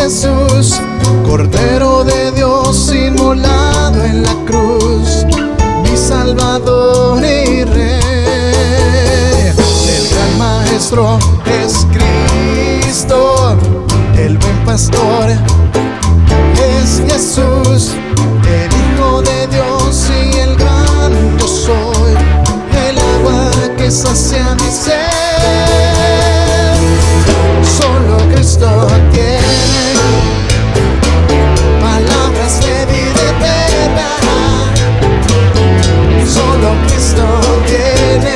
Jesús, Cordero de Dios inmolado en la cruz, mi Salvador y Rey. El gran Maestro es Cristo, el buen pastor es Jesús, el Hijo de Dios y el gran yo soy, el agua que sacia mi sed. Solo Cristo tiene palabras de vida eterna. Solo Cristo tiene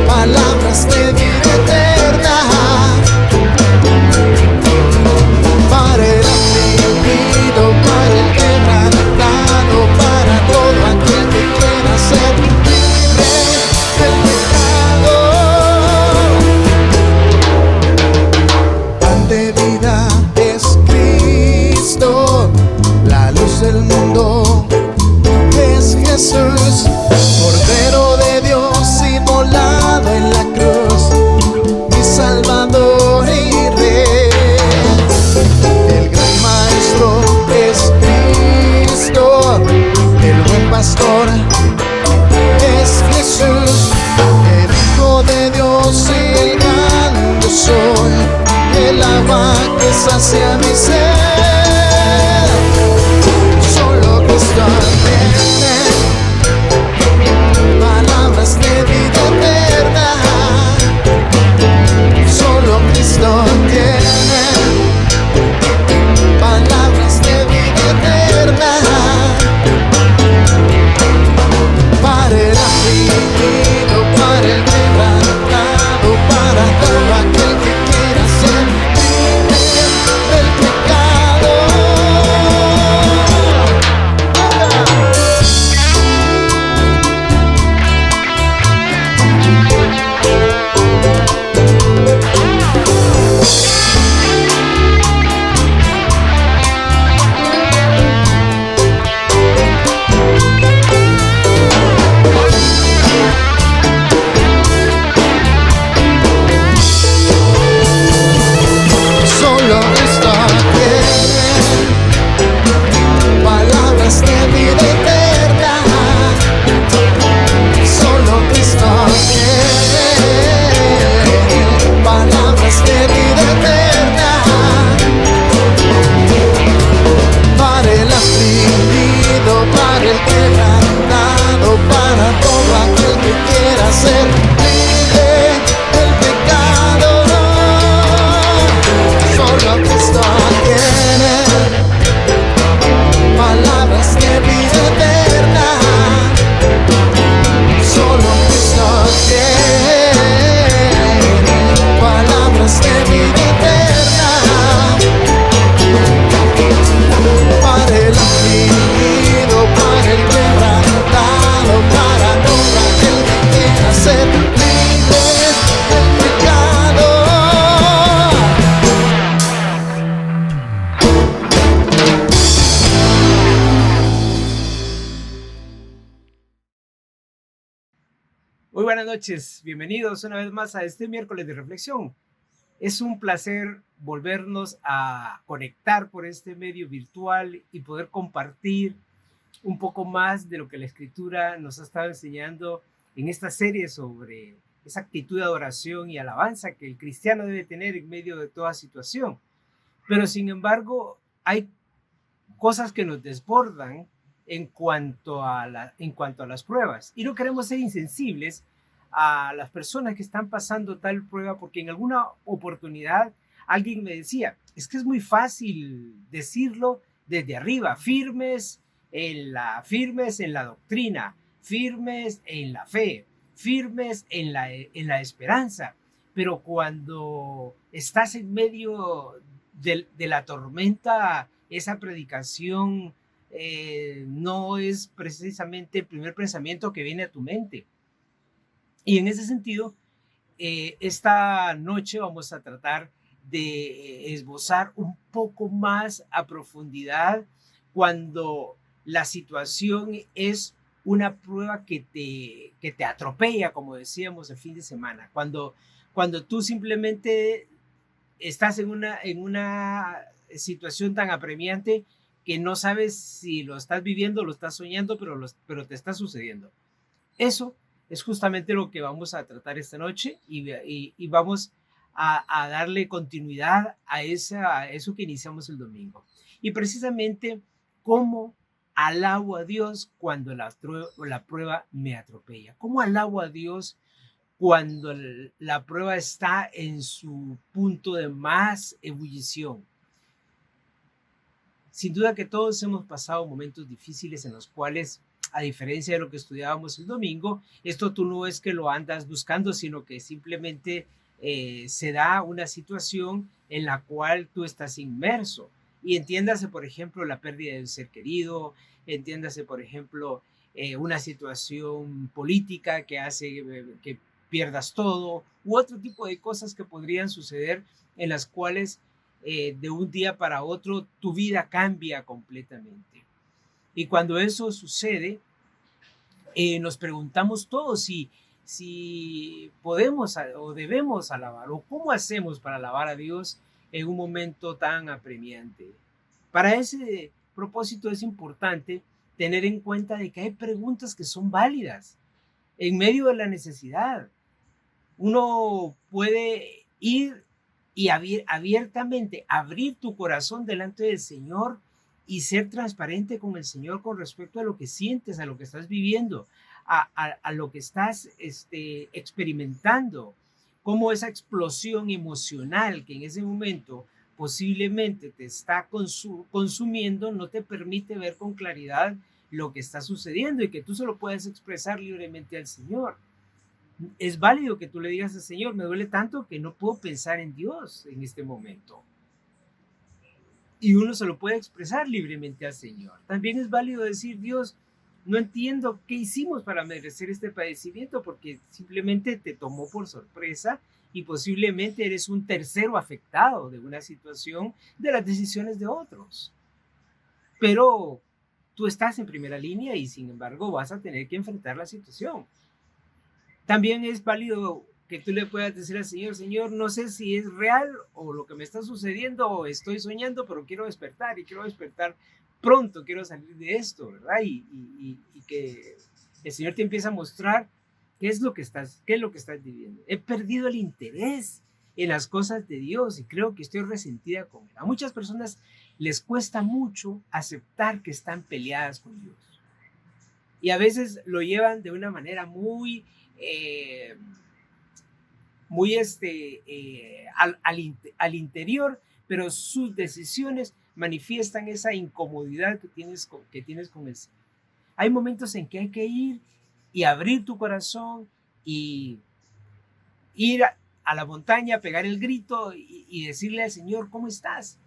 palabras de vida eterna. Para el afligido, para el quebrantado, para todo aquel que quiera ser libre del pecado. Pan de vida es Cristo, la luz del mundo es Jesús, Cordero de Dios inmolado en la cruz, mi Salvador y Rey. El gran Maestro es Cristo, el buen pastor es Jesús, el Hijo de Dios y el gran yo soy, el agua que sacia mi sed. Solo Cristo tiene palabras de vida eterna. Solo Cristo tiene palabras de vida eterna. Para el afligido, para el quebrantado, para todo aquel que quiera ser libre del pecado. Solo Cristo tiene palabras de vida eterna. Solo Cristo tiene palabras de vida eterna. Para el afligido, para el quebrantado, para todo aquel que quiera ser libre del pecado. Solo Cristo tiene palabras de vida eterna. Solo Cristo tiene palabras de vida eterna. Para el afligido, para el quebrantado, para todo aquel que quiera ser libre del pecado. Muy buenas noches, bienvenidos una vez más a este miércoles de reflexión. Es un placer volvernos a conectar por este medio virtual y poder compartir un poco más de lo que la Escritura nos ha estado enseñando en esta serie sobre esa actitud de adoración y alabanza que el cristiano debe tener en medio de toda situación. Pero sin embargo, hay cosas que nos desbordan en cuanto a las pruebas. Y no queremos ser insensibles a las personas que están pasando tal prueba, porque en alguna oportunidad alguien me decía, es que es muy fácil decirlo desde arriba, firmes en la doctrina, firmes en la fe, firmes en la esperanza. Pero cuando estás en medio de la tormenta, esa predicación no es precisamente el primer pensamiento que viene a tu mente. Y en ese sentido, esta noche vamos a tratar de esbozar un poco más a profundidad cuando la situación es una prueba que te atropella, como decíamos el fin de semana, cuando tú simplemente estás en una situación tan apremiante que no sabes si lo estás viviendo, lo estás soñando, pero te está sucediendo. Eso es justamente lo que vamos a tratar esta noche y vamos a darle continuidad a eso que iniciamos el domingo. Y precisamente cómo alabo a Dios cuando la prueba me atropella. ¿Cómo alabo a Dios cuando la prueba está en su punto de más ebullición? Sin duda que todos hemos pasado momentos difíciles en los cuales, a diferencia de lo que estudiábamos el domingo, esto tú no es que lo andas buscando, sino que simplemente se da una situación en la cual tú estás inmerso. Y entiéndase, por ejemplo, la pérdida de un ser querido, entiéndase, por ejemplo, una situación política que hace que pierdas todo, u otro tipo de cosas que podrían suceder en las cuales de un día para otro tu vida cambia completamente. Y cuando eso sucede, nos preguntamos todos si podemos o debemos alabar o cómo hacemos para alabar a Dios en un momento tan apremiante. Para ese propósito es importante tener en cuenta de que hay preguntas que son válidas en medio de la necesidad. Uno puede ir y abiertamente abrir tu corazón delante del Señor y ser transparente con el Señor con respecto a lo que sientes, a lo que estás viviendo, a lo que estás experimentando, como esa explosión emocional que en ese momento posiblemente te está consumiendo, no te permite ver con claridad lo que está sucediendo y que tú se lo puedas expresar libremente al Señor. Es válido que tú le digas al Señor, me duele tanto que no puedo pensar en Dios en este momento. Y uno se lo puede expresar libremente al Señor. También es válido decir, Dios, no entiendo qué hicimos para merecer este padecimiento, porque simplemente te tomó por sorpresa y posiblemente eres un tercero afectado de una situación de las decisiones de otros. Pero tú estás en primera línea y sin embargo vas a tener que enfrentar la situación. También es válido que tú le puedas decir al Señor, Señor, no sé si es real o lo que me está sucediendo o estoy soñando, pero quiero despertar y quiero despertar pronto, quiero salir de esto, ¿verdad? Y que el Señor te empieza a mostrar qué es lo que estás viviendo. He perdido el interés en las cosas de Dios y creo que estoy resentida con Él. A muchas personas les cuesta mucho aceptar que están peleadas con Dios. Y a veces lo llevan de una manera eh, muy al interior, pero sus decisiones manifiestan esa incomodidad que tienes con el Señor. Hay momentos en que hay que ir y abrir tu corazón y ir a la montaña, pegar el grito y decirle al Señor, ¿cómo estás?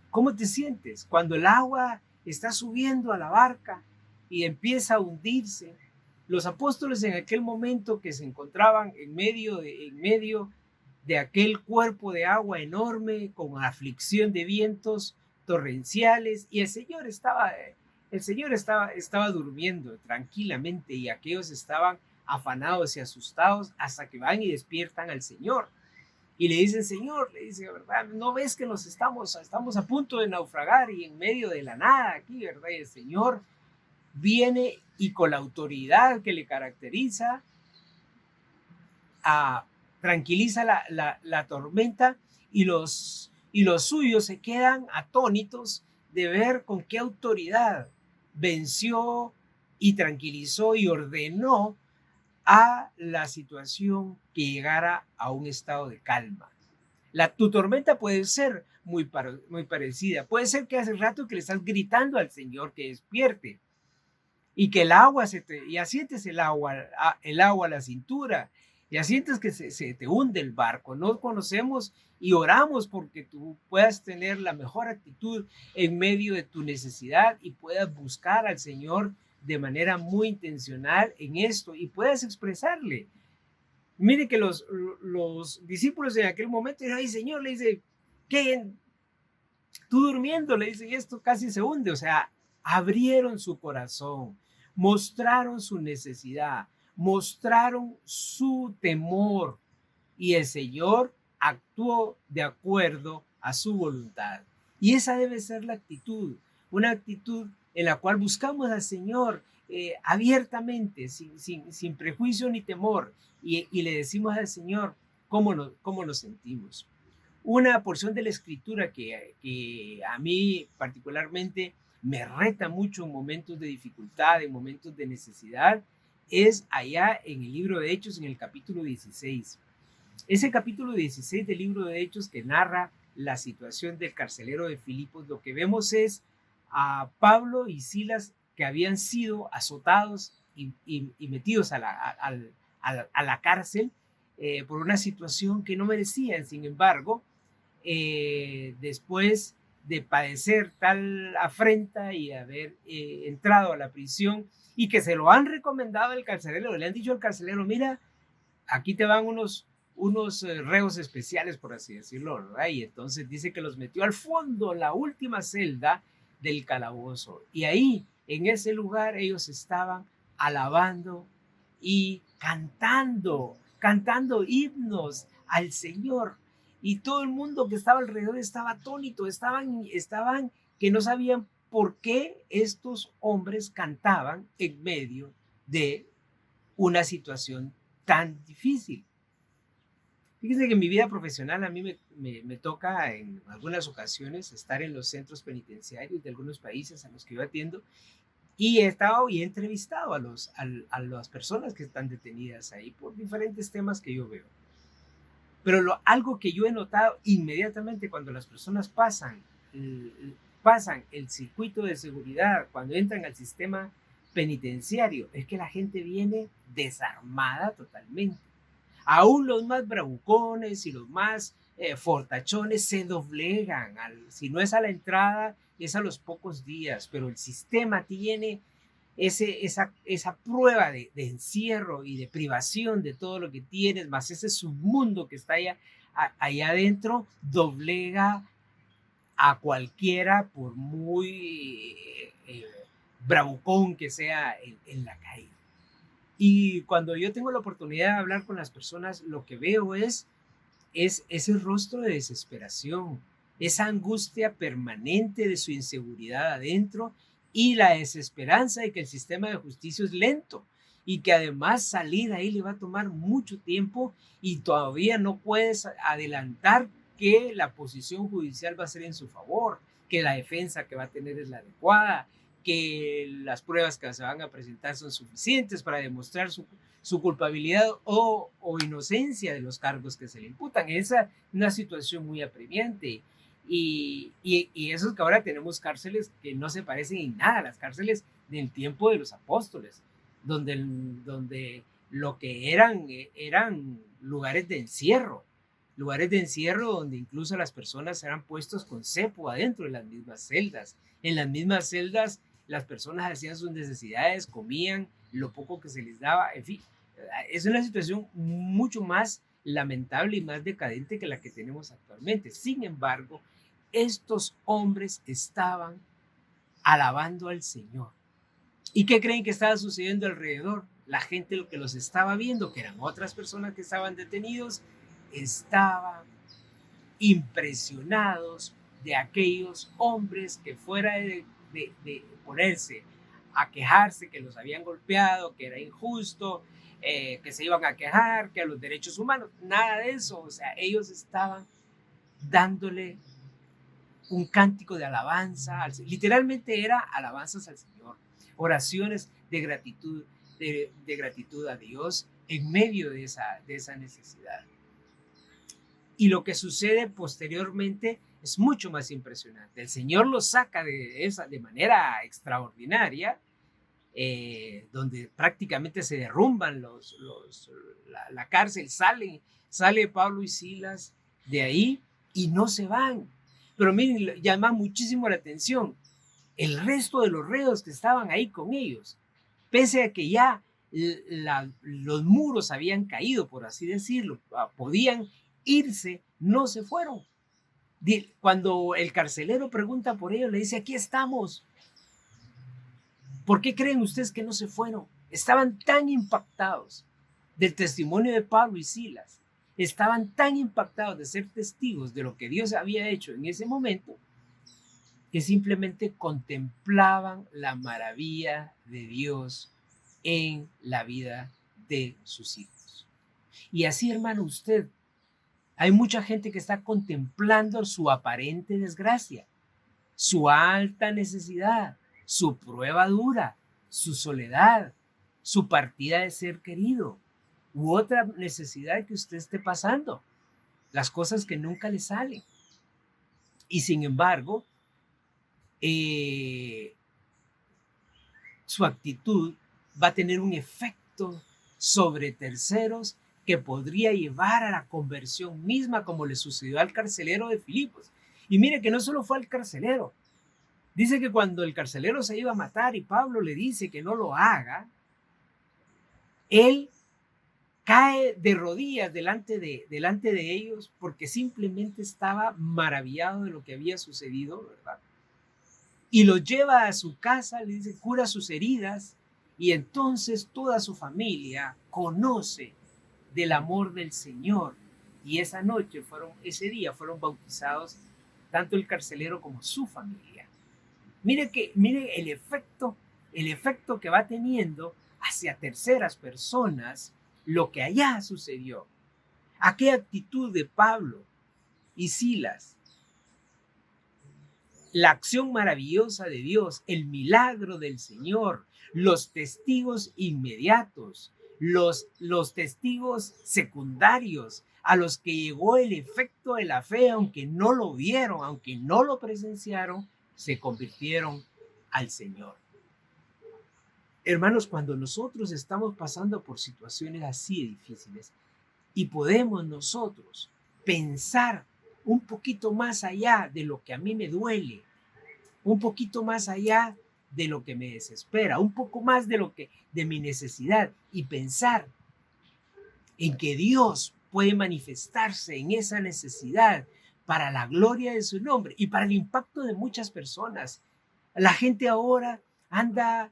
¿Cómo te sientes? Cuando el agua está subiendo a la barca y empieza a hundirse, los apóstoles en aquel momento que se encontraban en medio de aquel cuerpo de agua enorme con aflicción de vientos torrenciales y el Señor estaba durmiendo tranquilamente y aquellos estaban afanados y asustados hasta que van y despiertan al Señor. Y le dicen, Señor, le dice, ¿verdad? ¿No ves que estamos a punto de naufragar y en medio de la nada aquí, ¿verdad? Y el Señor viene y con la autoridad que le caracteriza, tranquiliza la tormenta y los suyos se quedan atónitos de ver con qué autoridad venció y tranquilizó y ordenó a la situación que llegara a un estado de calma. Tu tormenta puede ser muy parecida. Puede ser que hace rato que le estás gritando al Señor que despierte y que el agua ya sientes el agua a la cintura, ya sientes que se te hunde el barco. No conocemos y oramos porque tú puedas tener la mejor actitud en medio de tu necesidad y puedas buscar al Señor de manera muy intencional en esto y puedas expresarle. Mire que los discípulos en aquel momento dijeron, ay Señor, le dice, ¿qué? Tú durmiendo, le dice, y esto casi se hunde. O sea, abrieron su corazón, mostraron su necesidad, mostraron su temor y el Señor actuó de acuerdo a su voluntad. Y esa debe ser la actitud, una actitud en la cual buscamos al Señor abiertamente, sin prejuicio ni temor, y le decimos al Señor cómo nos sentimos. Una porción de la escritura que a mí particularmente me reta mucho en momentos de dificultad, en momentos de necesidad, es allá en el libro de Hechos, en el capítulo 16. Ese capítulo 16 del libro de Hechos que narra la situación del carcelero de Filipos, lo que vemos es a Pablo y Silas que habían sido azotados y metidos a la cárcel por una situación que no merecían. Sin embargo, después de padecer tal afrenta y haber entrado a la prisión y que se lo han recomendado al carcelero, le han dicho al carcelero, mira, aquí te van unos reos especiales, por así decirlo, ¿verdad? Y entonces dice que los metió al fondo, la última celda del calabozo. Y ahí, en ese lugar, ellos estaban alabando y cantando himnos al Señor. Y todo el mundo que estaba alrededor estaba atónito, estaban que no sabían por qué estos hombres cantaban en medio de una situación tan difícil. Fíjense que en mi vida profesional a mí me toca en algunas ocasiones estar en los centros penitenciarios de algunos países a los que yo atiendo y he estado y he entrevistado a las personas que están detenidas ahí por diferentes temas que yo veo. Pero algo que yo he notado inmediatamente cuando las personas pasan el circuito de seguridad, cuando entran al sistema penitenciario, es que la gente viene desarmada totalmente. Aún los más bravucones y los más fortachones se doblegan. Si no es a la entrada, es a los pocos días, pero el sistema tiene esa prueba de encierro y de privación de todo lo que tienes, más ese submundo que está allá adentro, doblega a cualquiera por muy bravucón que sea en la calle. Y cuando yo tengo la oportunidad de hablar con las personas, lo que veo es ese rostro de desesperación, esa angustia permanente de su inseguridad adentro y la desesperanza de que el sistema de justicia es lento y que además salir ahí le va a tomar mucho tiempo y todavía no puedes adelantar que la posición judicial va a ser en su favor, que la defensa que va a tener es la adecuada, que las pruebas que se van a presentar son suficientes para demostrar su culpabilidad o inocencia de los cargos que se le imputan. Esa es una situación muy apremiante. Y eso es que ahora tenemos cárceles que no se parecen en nada a las cárceles del tiempo de los apóstoles, donde lo que eran lugares de encierro donde incluso las personas eran puestos con cepo adentro de las mismas celdas. En las mismas celdas las personas hacían sus necesidades, comían lo poco que se les daba, en fin, es una situación mucho más lamentable y más decadente que la que tenemos actualmente. Sin embargo, estos hombres estaban alabando al Señor. ¿Y qué creen que estaba sucediendo alrededor? La gente lo que los estaba viendo, que eran otras personas que estaban detenidos, estaban impresionados de aquellos hombres que fuera de ponerse a quejarse que los habían golpeado, que era injusto, que se iban a quejar, que a los derechos humanos, nada de eso. O sea, ellos estaban dándole un cántico de alabanza, literalmente era alabanzas al Señor, oraciones de gratitud, de gratitud a Dios en medio de esa necesidad. Y lo que sucede posteriormente es mucho más impresionante. El Señor los saca de manera extraordinaria, donde prácticamente se derrumban la cárcel, sale Pablo y Silas de ahí y no se van. Pero miren, llama muchísimo la atención el resto de los reos que estaban ahí con ellos, pese a que ya los muros habían caído, por así decirlo, podían irse, no se fueron. Cuando el carcelero pregunta por ellos, le dice, aquí estamos. ¿Por qué creen ustedes que no se fueron? Estaban tan impactados del testimonio de Pablo y Silas, estaban tan impactados de ser testigos de lo que Dios había hecho en ese momento, que simplemente contemplaban la maravilla de Dios en la vida de sus hijos. Y así, hermano, usted, hay mucha gente que está contemplando su aparente desgracia, su alta necesidad, su prueba dura, su soledad, su partida de ser querido, u otra necesidad que usted esté pasando, las cosas que nunca le salen. Y sin embargo, eh, su actitud va a tener un efecto sobre terceros que podría llevar a la conversión misma, como le sucedió al carcelero de Filipos. Y mire que no solo fue al carcelero. Dice que cuando el carcelero se iba a matar y Pablo le dice que no lo haga, él cae de rodillas delante de ellos porque simplemente estaba maravillado de lo que había sucedido, ¿verdad? Y lo lleva a su casa, le dice, cura sus heridas, y entonces toda su familia conoce del amor del Señor. Y ese día fueron bautizados tanto el carcelero como su familia. Mire el efecto que va teniendo hacia terceras personas lo que allá sucedió. ¿A qué actitud de Pablo y Silas? La acción maravillosa de Dios, el milagro del Señor, los testigos inmediatos, los testigos secundarios a los que llegó el efecto de la fe, aunque no lo vieron, aunque no lo presenciaron, se convirtieron al Señor. Hermanos, cuando nosotros estamos pasando por situaciones así de difíciles y podemos nosotros pensar un poquito más allá de lo que a mí me duele, un poquito más allá de lo que me desespera, un poco más de mi necesidad, y pensar en que Dios puede manifestarse en esa necesidad para la gloria de su nombre y para el impacto de muchas personas. La gente ahora anda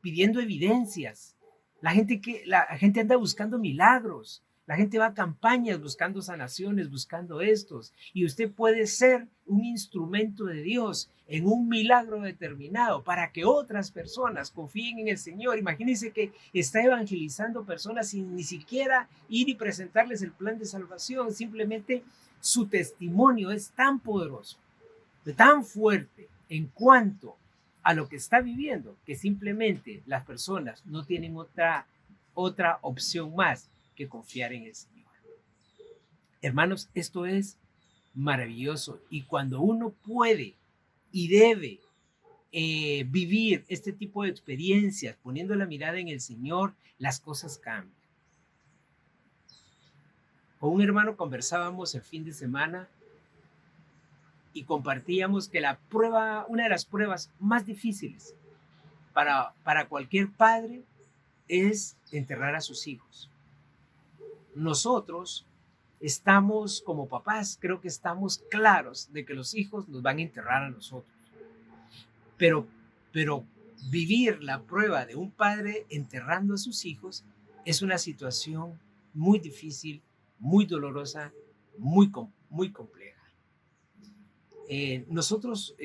pidiendo evidencias. La gente anda buscando milagros. La gente va a campañas buscando sanaciones, buscando estos. Y usted puede ser un instrumento de Dios en un milagro determinado para que otras personas confíen en el Señor. Imagínense que está evangelizando personas sin ni siquiera ir y presentarles el plan de salvación. Simplemente su testimonio es tan poderoso, tan fuerte en cuanto a lo que está viviendo, que simplemente las personas no tienen otra opción más que confiar en el Señor. Hermanos, esto es maravilloso, y cuando uno puede y debe vivir este tipo de experiencias poniendo la mirada en el Señor, las cosas cambian. Con un hermano conversábamos el fin de semana y compartíamos que una de las pruebas más difíciles para cualquier padre es enterrar a sus hijos. Nosotros estamos como papás, creo que estamos claros de que los hijos nos van a enterrar a nosotros. Pero vivir la prueba de un padre enterrando a sus hijos es una situación muy difícil, muy dolorosa, muy compleja. Nosotros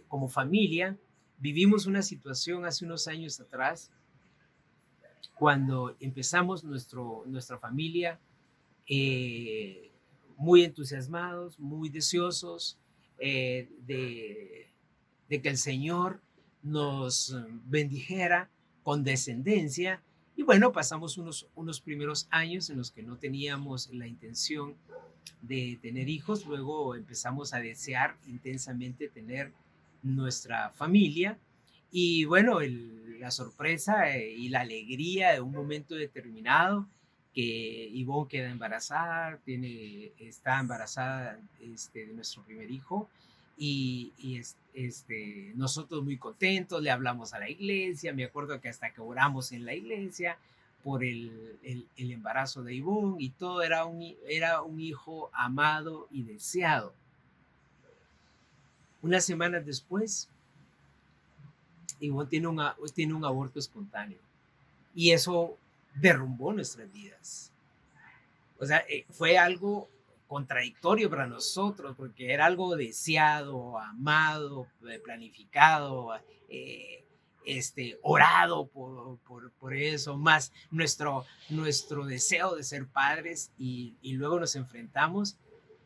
como familia vivimos una situación hace unos años atrás cuando empezamos nuestra familia, muy entusiasmados, muy deseosos de que el Señor nos bendijera con descendencia. Y bueno, pasamos unos primeros años en los que no teníamos la intención de tener hijos. Luego empezamos a desear intensamente tener nuestra familia. Y bueno, la sorpresa y la alegría de un momento determinado, que Ivonne queda embarazada, está embarazada de nuestro primer hijo, y nosotros muy contentos, le hablamos a la iglesia. Me acuerdo que hasta que oramos en la iglesia por el embarazo de Ivonne, y todo era un hijo amado y deseado. Unas semanas después, Ivonne tiene un aborto espontáneo, y eso derrumbó nuestras vidas. O sea, fue algo contradictorio para nosotros, porque era algo deseado, amado, planificado, eh, orado por eso, más nuestro deseo de ser padres, y luego nos enfrentamos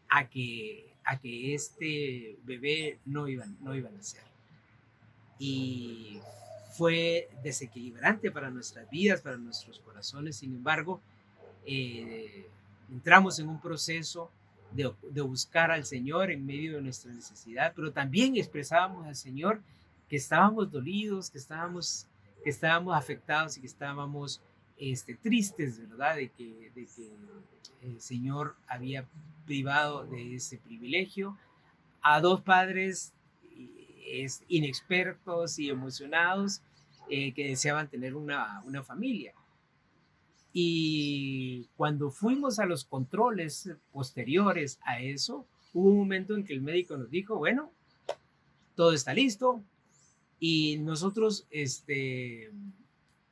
a que este bebé no iba a nacer. Y fue desequilibrante para nuestras vidas, para nuestros corazones. Sin embargo, eh, entramos en un proceso de buscar al Señor en medio de nuestra necesidad, pero también expresábamos al Señor que estábamos dolidos, que estábamos afectados y que estábamos tristes, ¿verdad? De que el Señor había privado de ese privilegio a dos padres inexpertos y emocionados, que deseaban tener una familia. Y cuando fuimos a los controles posteriores a eso, hubo un momento en que el médico nos dijo, bueno, todo está listo, y nosotros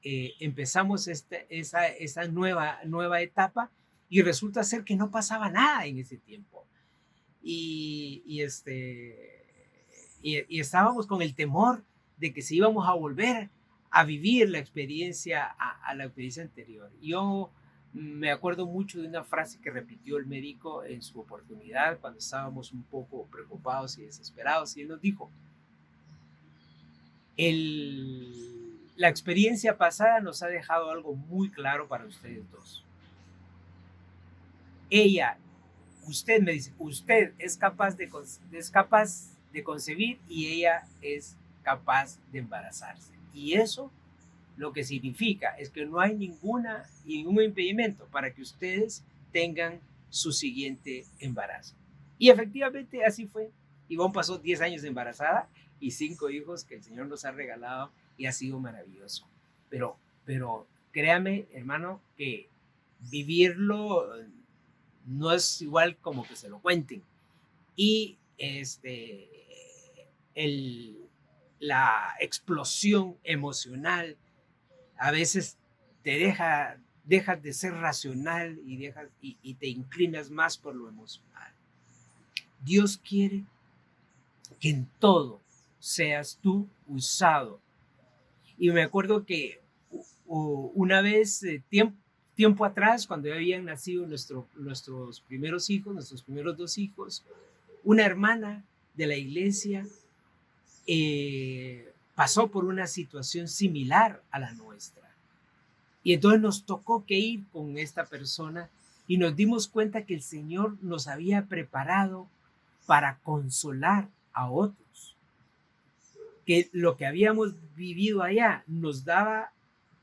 empezamos esa nueva etapa, y resulta ser que no pasaba nada en ese tiempo. Y estábamos con el temor de que si íbamos a volver a vivir la experiencia, a la experiencia anterior. Yo me acuerdo mucho de una frase que repitió el médico en su oportunidad cuando estábamos un poco preocupados y desesperados, y él nos dijo, la experiencia pasada nos ha dejado algo muy claro para ustedes dos. Usted me dice, usted es capaz de concebir, y ella es capaz de embarazarse. Y eso lo que significa es que no hay ningún impedimento para que ustedes tengan su siguiente embarazo. Y efectivamente así fue. Ivonne pasó 10 años embarazada y 5 hijos que el Señor nos ha regalado, y ha sido maravilloso. Pero créame, hermano, que vivirlo no es igual como que se lo cuenten. Y la explosión emocional a veces dejas de ser racional, y te inclinas más por lo emocional. Dios quiere que en todo seas tú usado. Y me acuerdo que una vez, tiempo atrás, cuando ya habían nacido nuestros primeros hijos, nuestros primeros 2 hijos, una hermana de la iglesia pasó por una situación similar a la nuestra. Y entonces nos tocó que ir con esta persona, y nos dimos cuenta que el Señor nos había preparado para consolar a otros. Que lo que habíamos vivido allá nos daba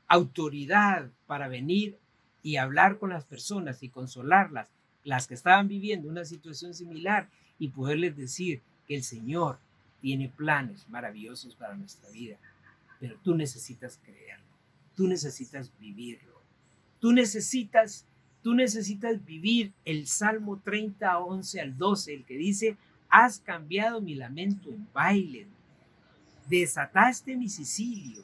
autoridad para venir y hablar con las personas y consolarlas, las que estaban viviendo una situación similar, y poderles decir que el Señor tiene planes maravillosos para nuestra vida. Pero tú necesitas creerlo, tú necesitas vivirlo, tú necesitas vivir el Salmo 30, 11 al 12, el que dice, has cambiado mi lamento en baile, desataste mi cicilio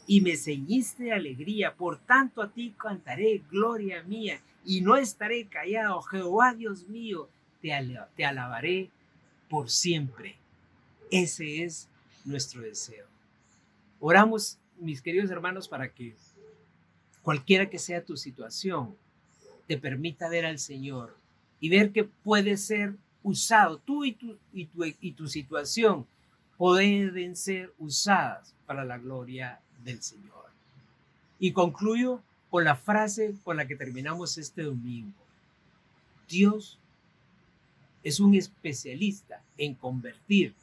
y me ceñiste de alegría. Por tanto a ti cantaré, gloria mía, y no estaré callado. Jehová Dios mío, te alabaré por siempre. Ese es nuestro deseo. Oramos, mis queridos hermanos, para que cualquiera que sea tu situación, te permita ver al Señor y ver que puede ser usado. Tú y tu situación pueden ser usadas para la gloria del Señor. Y concluyo con la frase con la que terminamos este domingo. Dios es un especialista en convertir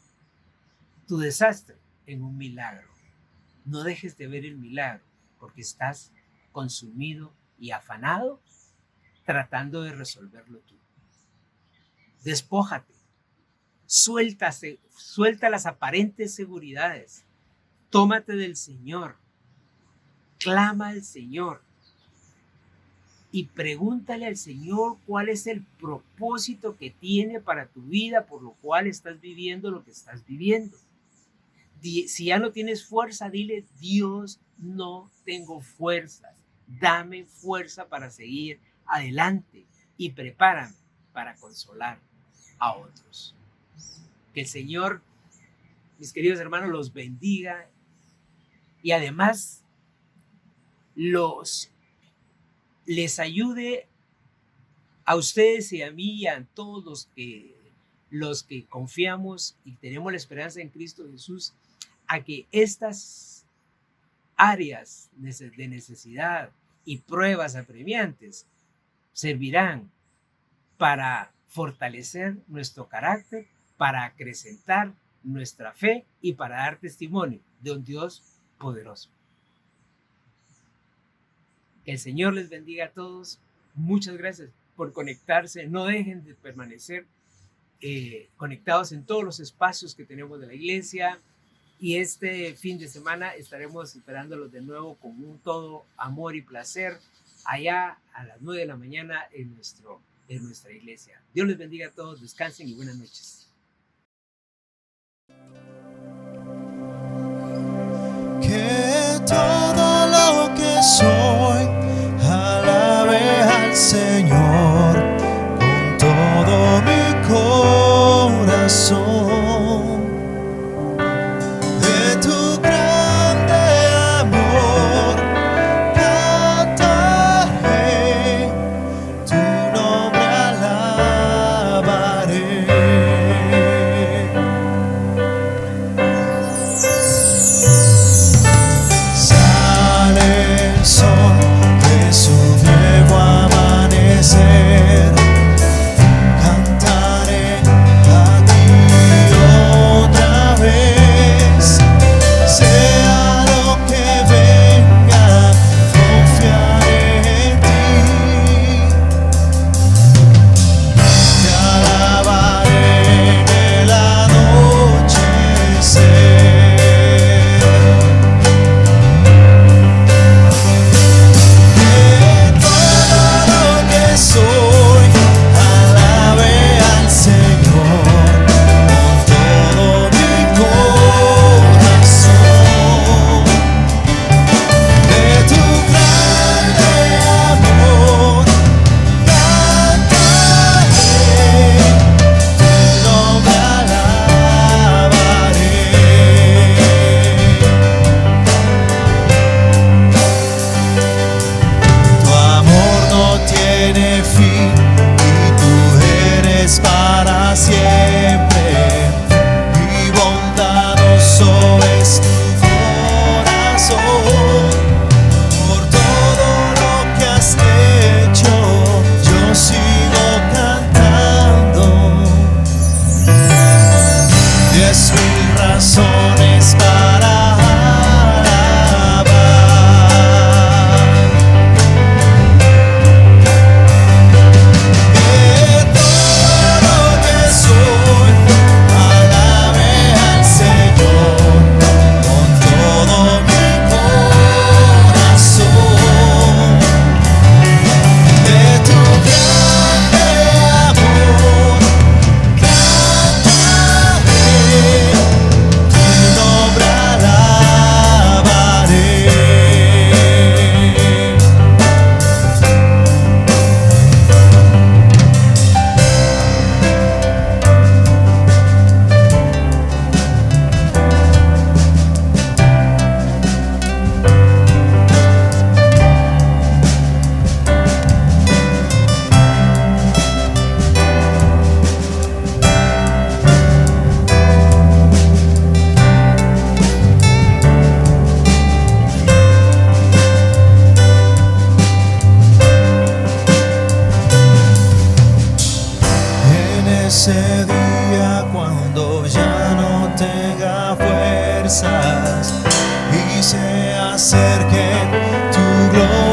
tu desastre en un milagro. No dejes de ver el milagro, porque estás consumido y afanado tratando de resolverlo tú. Despójate, suelta las aparentes seguridades, tómate del Señor, clama al Señor y pregúntale al Señor cuál es el propósito que tiene para tu vida, por lo cual estás viviendo lo que estás viviendo. Si ya no tienes fuerza, dile, Dios, no tengo fuerzas, Dame fuerza para seguir adelante y prepárame para consolar a otros. Que el Señor, mis queridos hermanos, los bendiga y además les ayude a ustedes y a mí y a todos los que confiamos y tenemos la esperanza en Cristo Jesús, a que estas áreas de necesidad y pruebas apremiantes servirán para fortalecer nuestro carácter, para acrecentar nuestra fe y para dar testimonio de un Dios poderoso. Que el Señor les bendiga a todos. Muchas gracias por conectarse. No dejen de permanecer conectados en todos los espacios que tenemos de la iglesia. Y este fin de semana estaremos esperándolos de nuevo con un todo amor y placer allá a las 9 de la mañana en nuestra iglesia. Dios les bendiga a todos. Descansen y buenas noches. Que todo lo que soy alabe al Señor con todo mi corazón. De tu grande amor cantaré, tu nombre alabaré. El sol de su nuevo amanecer, cantaré a ti otra vez, sea lo que venga, confiaré en ti, te alabaré en el anochecer. Soy, alabe al Señor con todo mi corazón. De tu grande amor cantaré, tu nombre alabaré. Tu amor no tiene fin y tú eres para siempre, y bondadoso es tu corazón. Por todo lo que has hecho, yo sigo cantando. 10,000 razones para alabar. Ese día cuando ya no tenga fuerzas y se acerque tu gloria.